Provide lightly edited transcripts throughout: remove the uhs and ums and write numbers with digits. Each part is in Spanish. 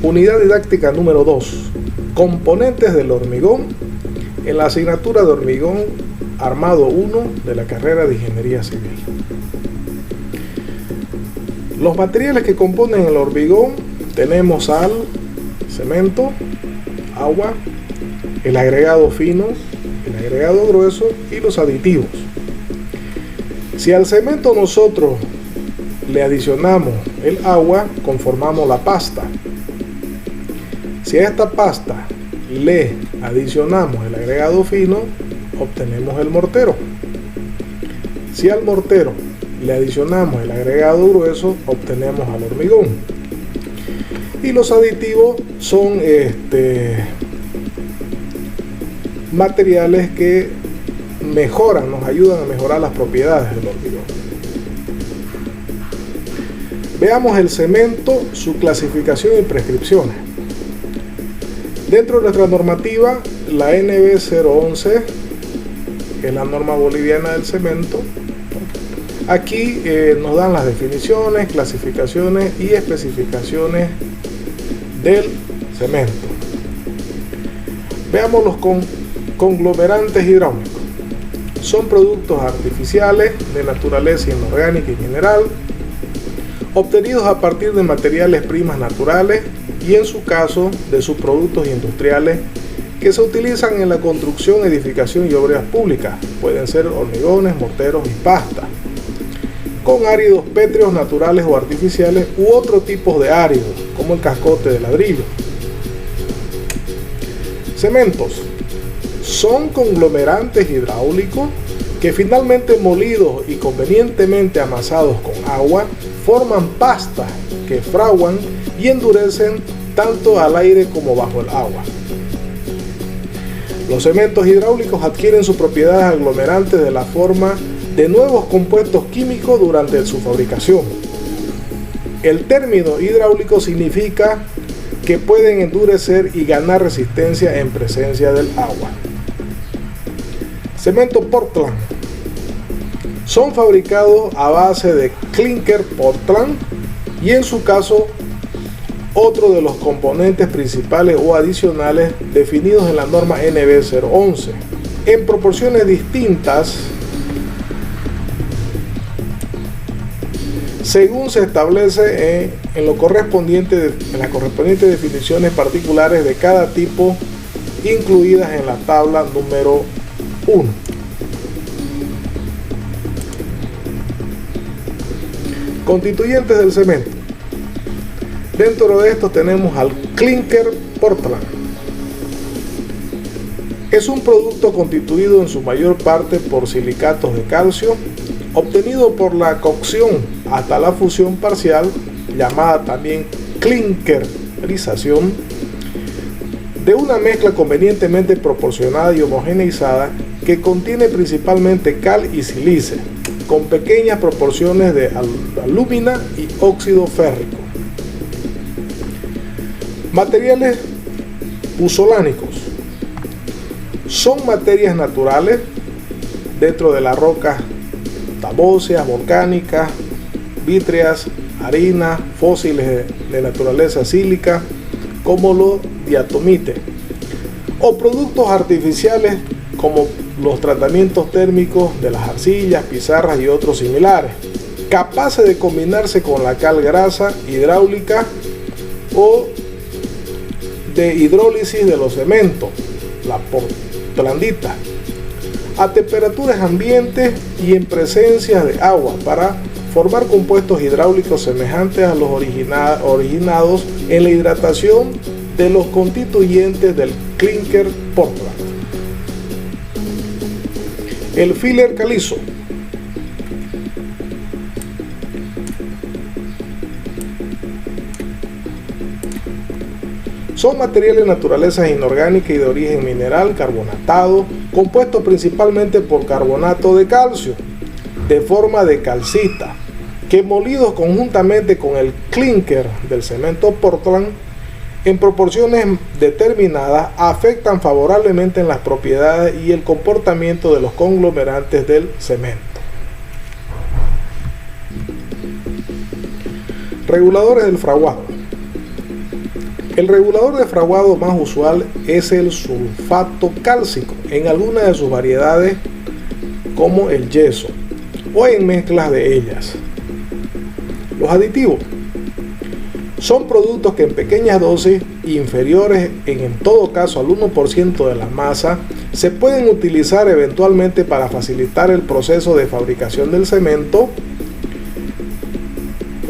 Unidad didáctica número 2. Componentes del hormigón en la asignatura de hormigón armado 1 de la carrera de Ingeniería Civil. Los materiales que componen el hormigón tenemos sal, cemento, agua, el agregado fino, el agregado grueso y los aditivos. Si al cemento nosotros le adicionamos el agua, conformamos la pasta. Si a esta pasta le adicionamos el agregado fino, obtenemos el mortero. Si al mortero le adicionamos el agregado grueso, obtenemos al hormigón. Y los aditivos son materiales que mejoran, nos ayudan a mejorar las propiedades del hormigón. Veamos el cemento, su clasificación y prescripciones. Dentro de nuestra normativa, la NB 011, que es la norma boliviana del cemento, aquí nos dan las definiciones, clasificaciones y especificaciones del cemento. Veamos los conglomerantes hidráulicos. Son productos artificiales de naturaleza inorgánica y mineral, obtenidos a partir de materiales primas naturales y en su caso de subproductos industriales que se utilizan en la construcción, edificación y obras públicas. Pueden ser hormigones, morteros y pastas, con áridos pétreos naturales o artificiales u otro tipo de áridos, como el cascote de ladrillo. Cementos son conglomerantes hidráulicos que finalmente molidos y convenientemente amasados con agua forman pastas que fraguan y endurecen tanto al aire como bajo el agua. Los cementos hidráulicos adquieren sus propiedades aglomerantes de la forma de nuevos compuestos químicos durante su fabricación. El término hidráulico significa que pueden endurecer y ganar resistencia en presencia del agua. Cemento Portland. Son fabricados a base de clinker Portland y en su caso otro de los componentes principales o adicionales definidos en la norma NB 011 en proporciones distintas según se establece en las correspondientes definiciones particulares de cada tipo incluidas en la tabla número 1. Constituyentes del cemento. Dentro de esto tenemos al clinker Portland. Es un producto constituido en su mayor parte por silicatos de calcio, obtenido por la cocción hasta la fusión parcial, llamada también clinkerización, de una mezcla convenientemente proporcionada y homogeneizada que contiene principalmente cal y sílice, con pequeñas proporciones de alúmina y óxido férrico. Materiales puzolánicos. Son materias naturales dentro de las rocas tabáceas, volcánicas, vítreas, harina, fósiles de naturaleza sílica, como los diatomites, o productos artificiales como los tratamientos térmicos de las arcillas, pizarras y otros similares, capaces de combinarse con la cal grasa hidráulica o de hidrólisis de los cementos, la portlandita, a temperaturas ambientes y en presencia de agua para formar compuestos hidráulicos semejantes a los originados en la hidratación de los constituyentes del clinker Portland. El filler calizo. Son materiales de naturaleza inorgánica y de origen mineral carbonatado, compuestos principalmente por carbonato de calcio, de forma de calcita, que molidos conjuntamente con el clinker del cemento Portland, en proporciones determinadas, afectan favorablemente en las propiedades y el comportamiento de los conglomerantes del cemento. Reguladores del fraguado. El regulador de fraguado más usual es el sulfato cálcico en algunas de sus variedades, como el yeso o en mezclas de ellas. Los aditivos son productos que en pequeñas dosis, inferiores en todo caso al 1% de la masa, se pueden utilizar eventualmente para facilitar el proceso de fabricación del cemento,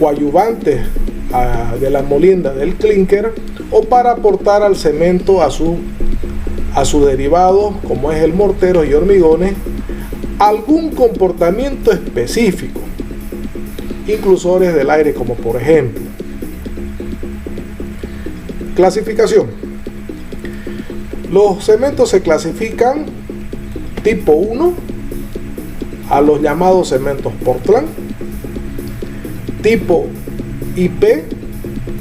coadyuvantes de la molienda del clinker, o para aportar al cemento a su derivado, como es el mortero y hormigones, algún comportamiento específico, inclusores del aire, como por ejemplo. Clasificación. Los cementos se clasifican tipo 1 a los llamados cementos Portland, tipo IP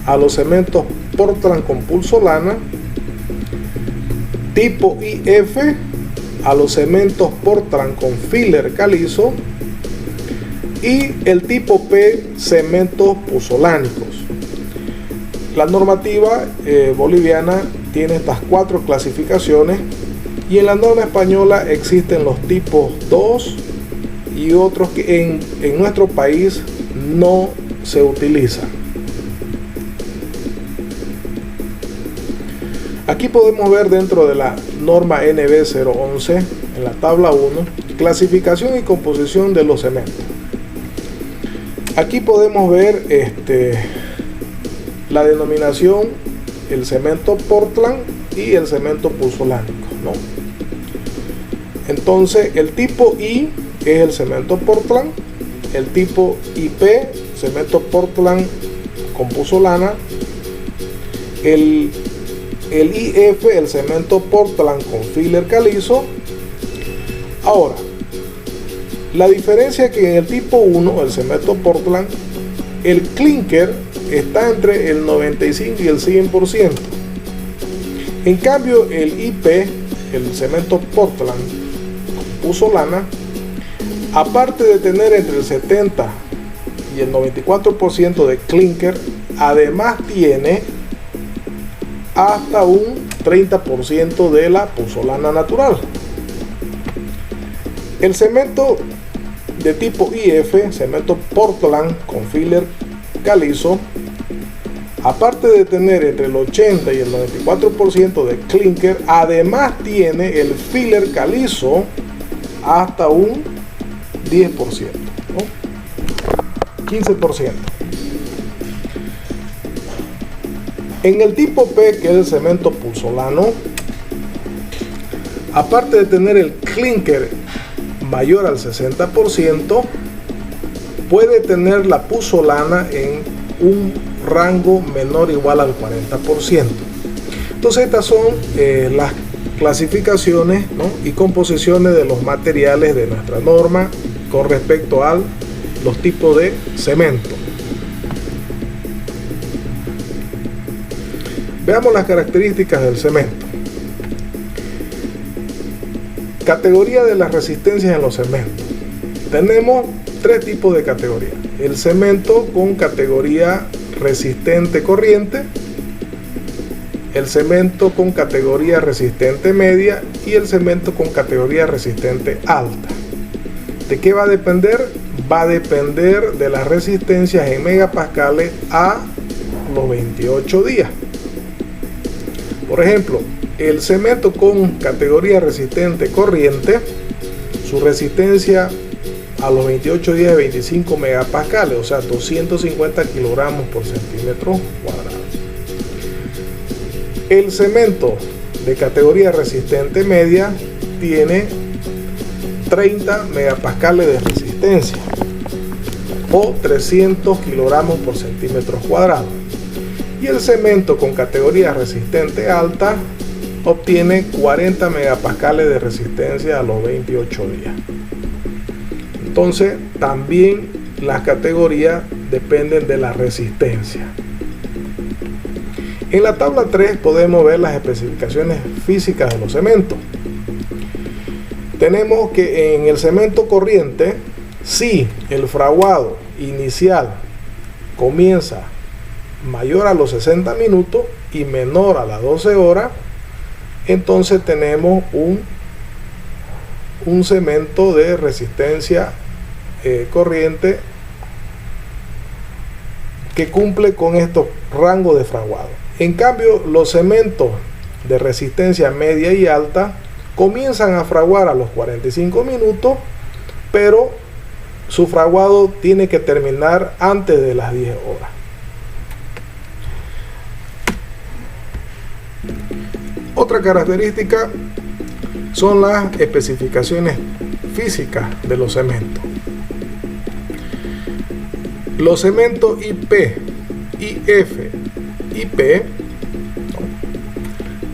a los cementos Portland con pulsolana, tipo IF a los cementos Portland con filler calizo, y el tipo P, cementos puzolánicos. La normativa boliviana tiene estas 4 clasificaciones, y en la norma española existen los tipos 2 y otros que en nuestro país no se utilizan. Aquí podemos ver dentro de la norma NB 011, en la tabla 1, clasificación y composición de los cementos. Aquí podemos ver la denominación, el cemento Portland y el cemento puzolánico, ¿no? Entonces el tipo I es el cemento Portland, el tipo IP, cemento Portland con puzolana, el IF, el cemento Portland con filler calizo. Ahora, la diferencia es que en el tipo 1, el cemento Portland, el clinker está entre el 95 y el 100%. En cambio, el IP, el cemento Portland con puzolana, aparte de tener entre el 70 y el 94% de clinker, además tiene hasta un 30% de la puzolana natural. El cemento de tipo IF, cemento Portland con filler calizo, aparte de tener entre el 80 y el 94% de clinker, además tiene el filler calizo hasta un 10%, ¿no? 15%. En el tipo P, que es el cemento puzolano, aparte de tener el clinker mayor al 60%, puede tener la puzolana en un rango menor o igual al 40%. Entonces estas son las clasificaciones, ¿no?, y composiciones de los materiales de nuestra norma con respecto a los tipos de cemento. Veamos las características del cemento. Categoría de las resistencias en los cementos. Tenemos 3 tipos de categoría: el cemento con categoría resistente corriente, el cemento con categoría resistente media y el cemento con categoría resistente alta. ¿De qué va a depender? Va a depender de las resistencias en megapascales a los 28 días. Por ejemplo, el cemento con categoría resistente corriente, su resistencia a los 28 días de 25 megapascales, o sea, 250 kilogramos por centímetro cuadrado. El cemento de categoría resistente media tiene 30 megapascales de resistencia o 300 kilogramos por centímetro cuadrado. Y el cemento con categoría resistente alta obtiene 40 megapascales de resistencia a los 28 días. Entonces, también las categorías dependen de la resistencia. En la tabla 3 podemos ver las especificaciones físicas de los cementos. Tenemos que en el cemento corriente, si el fraguado inicial comienza mayor a los 60 minutos y menor a las 12 horas, entonces tenemos un cemento de resistencia corriente que cumple con estos rangos de fraguado. En cambio, los cementos de resistencia media y alta comienzan a fraguar a los 45 minutos, pero su fraguado tiene que terminar antes de las 10 horas. Otra característica son las especificaciones físicas de los cementos. Los cementos IP, IF y P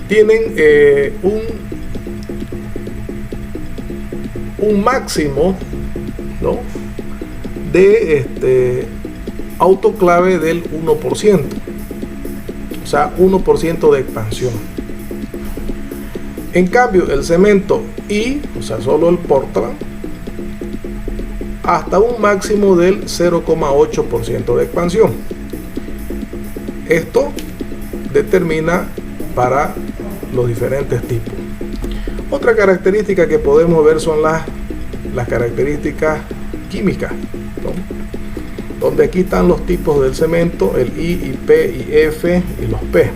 tienen un máximo, ¿no?, de autoclave del 1%, o sea, 1% de expansión. En cambio, el cemento I, o sea, solo el Portland, hasta un máximo del 0,8% de expansión. Esto determina para los diferentes tipos. Otra característica que podemos ver son las características químicas, ¿no?, donde aquí están los tipos del cemento, el I, IP, IF y los P.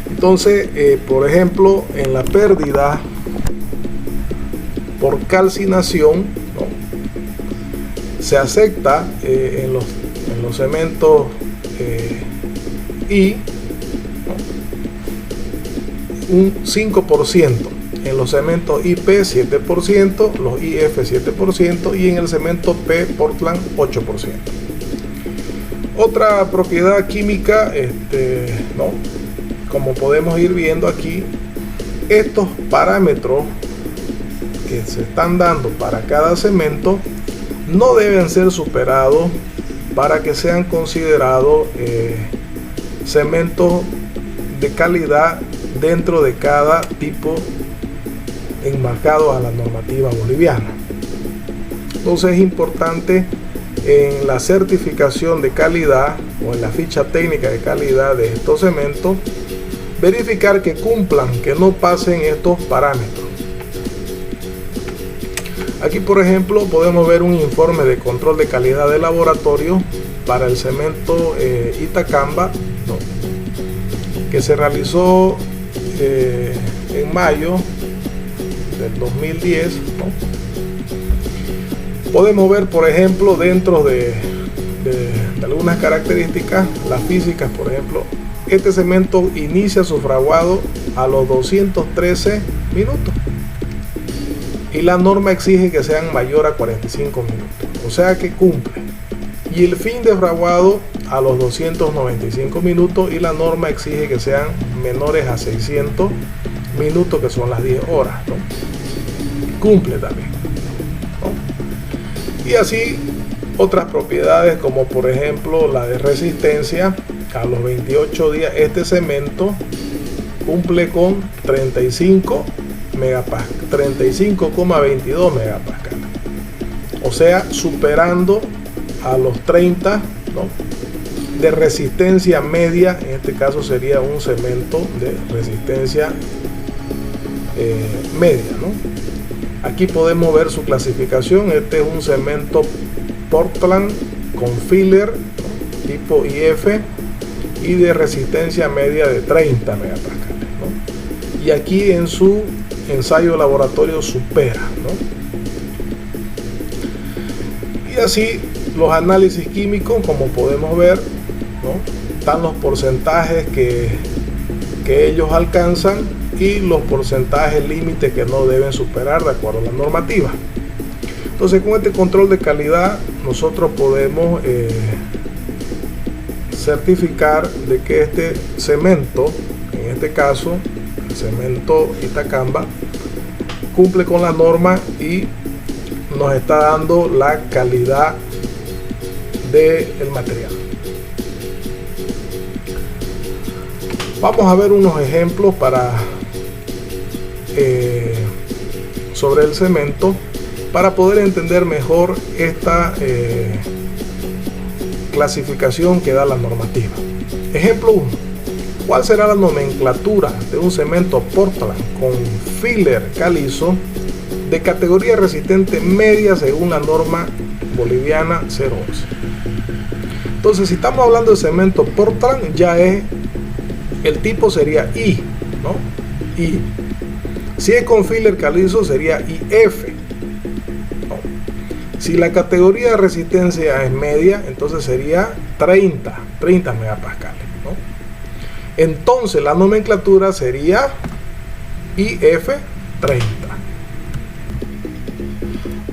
Entonces, por ejemplo, en la pérdida por calcinación, ¿no?, se acepta en los cementos I, ¿no?, un 5%, en los cementos IP 7%, los IF 7% y en el cemento P Portland 8%. Otra propiedad química, ¿no?, como podemos ir viendo aquí, estos parámetros que se están dando para cada cemento no deben ser superados para que sean considerados cementos de calidad dentro de cada tipo enmarcado a la normativa boliviana. Entonces es importante en la certificación de calidad o en la ficha técnica de calidad de estos cementos verificar que cumplan, que no pasen estos parámetros. Aquí, por ejemplo, podemos ver un informe de control de calidad de laboratorio para el cemento Itacamba, ¿no?, que se realizó en mayo del 2010, ¿no? Podemos ver, por ejemplo, dentro de algunas características, las físicas, por ejemplo, este cemento inicia su fraguado a los 213 minutos y la norma exige que sean mayor a 45 minutos, o sea que cumple. Y el fin de fraguado a los 295 minutos y la norma exige que sean menores a 600 minutos, que son las 10 horas, ¿no? Cumple también, ¿no? Y así otras propiedades, como por ejemplo la de resistencia. A los 28 días este cemento cumple con 35,22 megapascal, o sea, superando a los 30, ¿no?, de resistencia media. En este caso sería un cemento de resistencia media, ¿no? Aquí podemos ver su clasificación. Este es un cemento Portland con filler, ¿no?, tipo IF y de resistencia media de 30 megapascales, ¿no? Y aquí en su ensayo laboratorio supera, ¿no? Y así los análisis químicos, como podemos ver, ¿no?, están los porcentajes que ellos alcanzan y los porcentajes límites que no deben superar de acuerdo a la normativa. Entonces, con este control de calidad nosotros podemos certificar de que este cemento, en este caso el cemento Itacamba, cumple con la norma y nos está dando la calidad del material. Vamos a ver unos ejemplos sobre el cemento para poder entender mejor clasificación que da la normativa. Ejemplo 1. ¿Cuál será la nomenclatura de un cemento Portland con filler calizo de categoría resistente media según la norma boliviana 011? Entonces, si estamos hablando de cemento Portland, ya es, el tipo sería I, ¿no? I. Si es con filler calizo, sería IF, ¿no? Si la categoría de resistencia es media, entonces sería 30 megapascales, ¿no? Entonces, la nomenclatura sería IF30.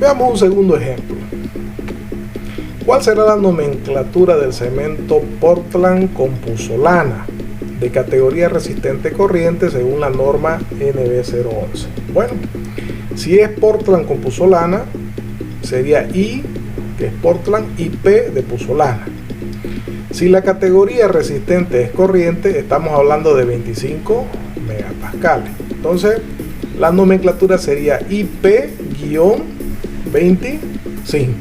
Veamos un segundo ejemplo. ¿Cuál será la nomenclatura del cemento Portland con puzzolana de categoría resistente corriente según la norma NB011? Bueno, si es Portland con puzzolana, sería I, que es Portland, IP de puzzolana. Si la categoría resistente es corriente, estamos hablando de 25 megapascales. Entonces, la nomenclatura sería IP-25.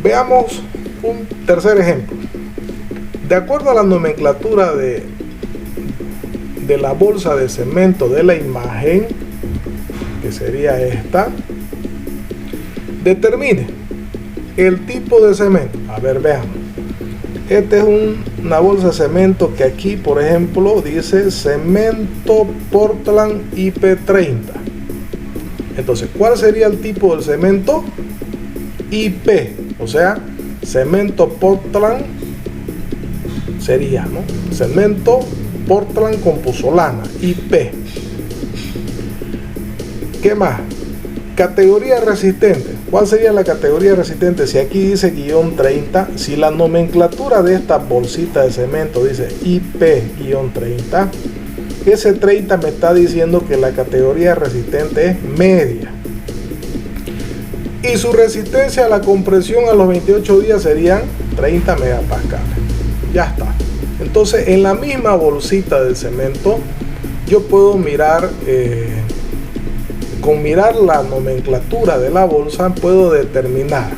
Veamos un tercer ejemplo. De acuerdo a la nomenclatura de la bolsa de cemento de la imagen, que sería esta, determine el tipo de cemento. A ver, veamos. Esta es una bolsa de cemento que aquí, por ejemplo, dice cemento Portland IP30. Entonces, ¿cuál sería el tipo del cemento? IP, o sea, cemento Portland sería, ¿no? Cemento Portland con puzzolana, IP. ¿Qué más? Categoría resistente. ¿Cuál sería la categoría resistente? Si aquí dice -30, si la nomenclatura de esta bolsita de cemento dice IP-30, ese 30 me está diciendo que la categoría resistente es media. Y su resistencia a la compresión a los 28 días serían 30 megapascales. Ya está. Entonces, en la misma bolsita del cemento, yo puedo mirar, con mirar la nomenclatura de la bolsa, puedo determinar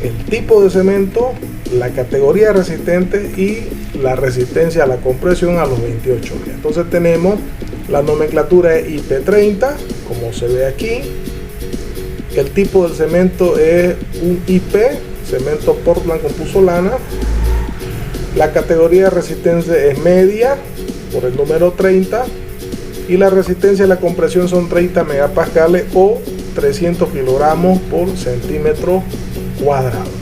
el tipo de cemento, la categoría resistente y la resistencia a la compresión a los 28 días. Entonces, tenemos la nomenclatura es IP30, como se ve aquí. El tipo del cemento es un IP, cemento Portland con puzzolana. La categoría de resistencia es media, por el número 30. Y la resistencia a la compresión son 30 megapascales o 300 kilogramos por centímetro cuadrado.